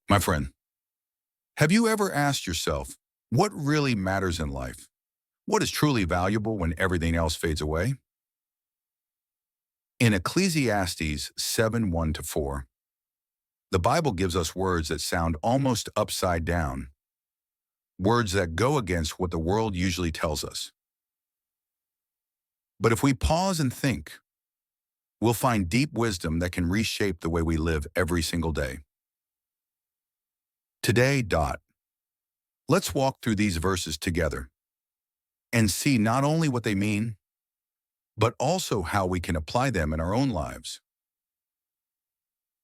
My friend, have you ever asked yourself what really matters in life? What is truly valuable when everything else fades away? In Ecclesiastes 7:1-4, the Bible gives us words that sound almost upside down, words that go against what the world usually tells us. But if we pause and think, we'll find deep wisdom that can reshape the way we live every single day. Today, let's walk through these verses together and see not only what they mean, but also how we can apply them in our own lives.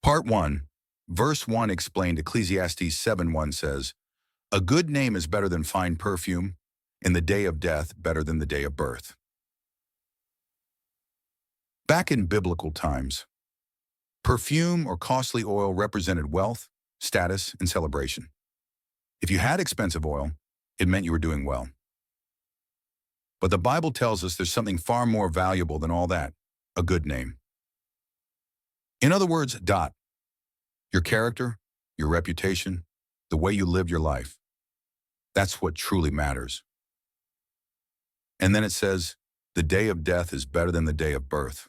Part 1, verse 1 explained Ecclesiastes 7:1 says, "A good name is better than fine perfume, in the day of death better than the day of birth." Back in biblical times, perfume or costly oil represented wealth, status, and celebration. If you had expensive oil, it meant you were doing well. But the Bible tells us there's something far more valuable than all that, a good name. In other words, your character, your reputation, the way you live your life, that's what truly matters. And then it says, the day of death is better than the day of birth.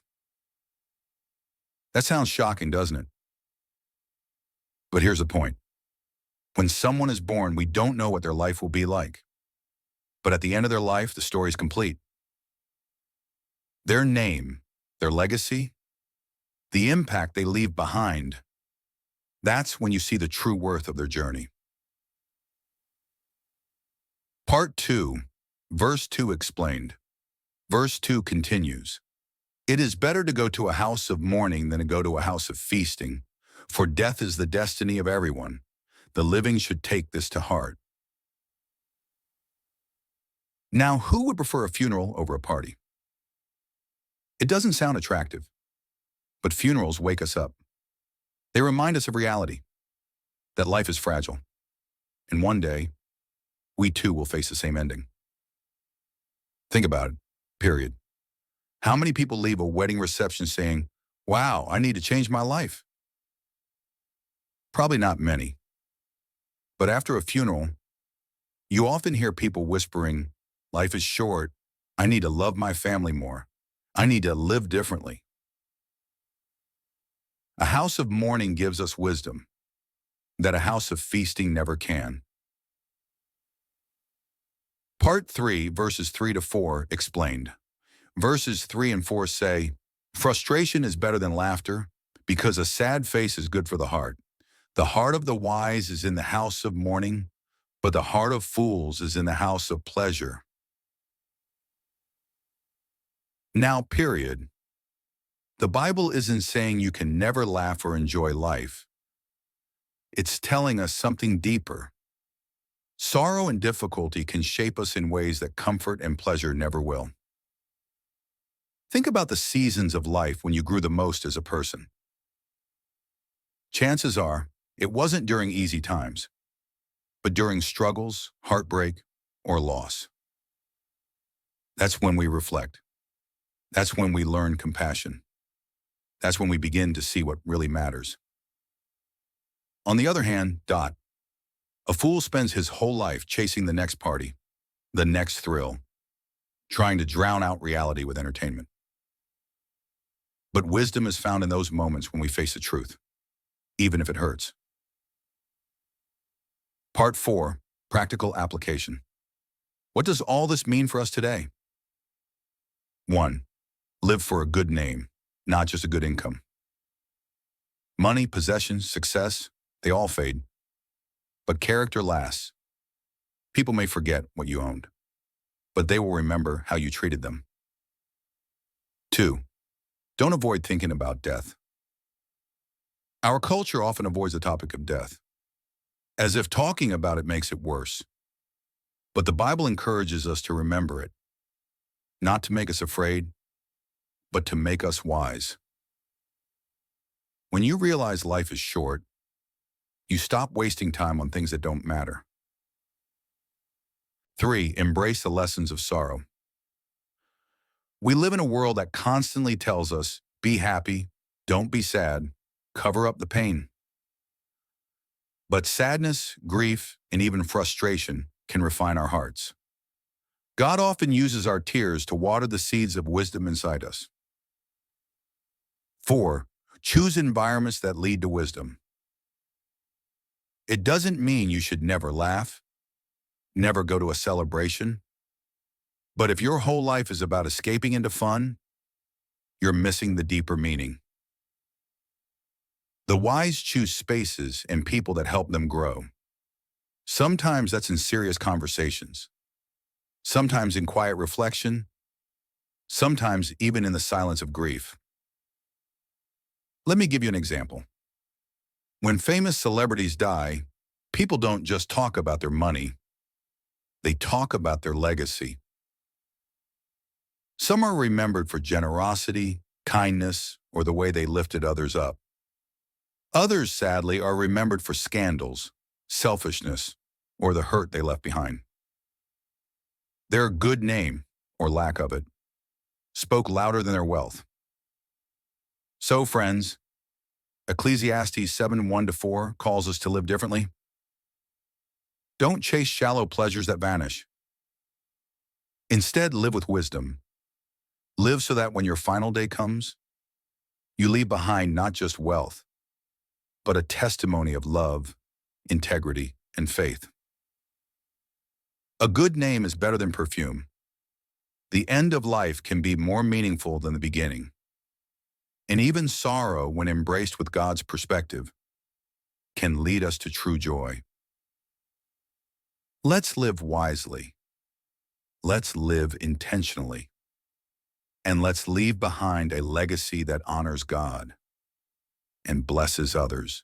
That sounds shocking, doesn't it? But here's the point. When someone is born, we don't know what their life will be like. But at the end of their life, the story is complete. Their name, their legacy, the impact they leave behind, that's when you see the true worth of their journey. Part 2, verse 2 explained. Verse 2 continues, "It is better to go to a house of mourning than to go to a house of feasting, for death is the destiny of everyone. The living should take this to heart." Now, who would prefer a funeral over a party? It doesn't sound attractive, but funerals wake us up. They remind us of reality, that life is fragile, and one day, we too will face the same ending. Think about it, period. How many people leave a wedding reception saying, "Wow, I need to change my life"? Probably not many. But after a funeral, you often hear people whispering, "Life is short. I need to love my family more. I need to live differently." A house of mourning gives us wisdom that a house of feasting never can. Part 3, verses 3-4 explained. Verses 3 and 4 say, "Frustration is better than laughter, because a sad face is good for the heart. The heart of the wise is in the house of mourning, but the heart of fools is in the house of pleasure." Now, period. The Bible isn't saying you can never laugh or enjoy life. It's telling us something deeper. Sorrow and difficulty can shape us in ways that comfort and pleasure never will. Think about the seasons of life when you grew the most as a person. Chances are, it wasn't during easy times, but during struggles, heartbreak, or loss. That's when we reflect. That's when we learn compassion. That's when we begin to see what really matters. On the other hand, a fool spends his whole life chasing the next party, the next thrill, trying to drown out reality with entertainment. But wisdom is found in those moments when we face the truth, even if it hurts. Part 4, practical application. What does all this mean for us today? 1. Live for a good name, not just a good income. Money, possessions, success, they all fade. But character lasts. People may forget what you owned, but they will remember how you treated them. 2. Don't avoid thinking about death. Our culture often avoids the topic of death, as if talking about it makes it worse. But the Bible encourages us to remember it, not to make us afraid, but to make us wise. When you realize life is short, you stop wasting time on things that don't matter. 3. Embrace the lessons of sorrow. We live in a world that constantly tells us, be happy, don't be sad, cover up the pain. But sadness, grief, and even frustration can refine our hearts. God often uses our tears to water the seeds of wisdom inside us. 4. Choose environments that lead to wisdom. It doesn't mean you should never laugh, never go to a celebration, but if your whole life is about escaping into fun, you're missing the deeper meaning. The wise choose spaces and people that help them grow. Sometimes that's in serious conversations, sometimes in quiet reflection, sometimes even in the silence of grief. Let me give you an example. When famous celebrities die, people don't just talk about their money, they talk about their legacy. Some are remembered for generosity, kindness, or the way they lifted others up. Others, sadly, are remembered for scandals, selfishness, or the hurt they left behind. Their good name, or lack of it, spoke louder than their wealth. So, friends, Ecclesiastes 7:1-4 calls us to live differently. Don't chase shallow pleasures that vanish. Instead, live with wisdom. Live so that when your final day comes, you leave behind not just wealth, but a testimony of love, integrity, and faith. A good name is better than perfume. The end of life can be more meaningful than the beginning. And even sorrow, when embraced with God's perspective, can lead us to true joy. Let's live wisely. Let's live intentionally. And let's leave behind a legacy that honors God and blesses others.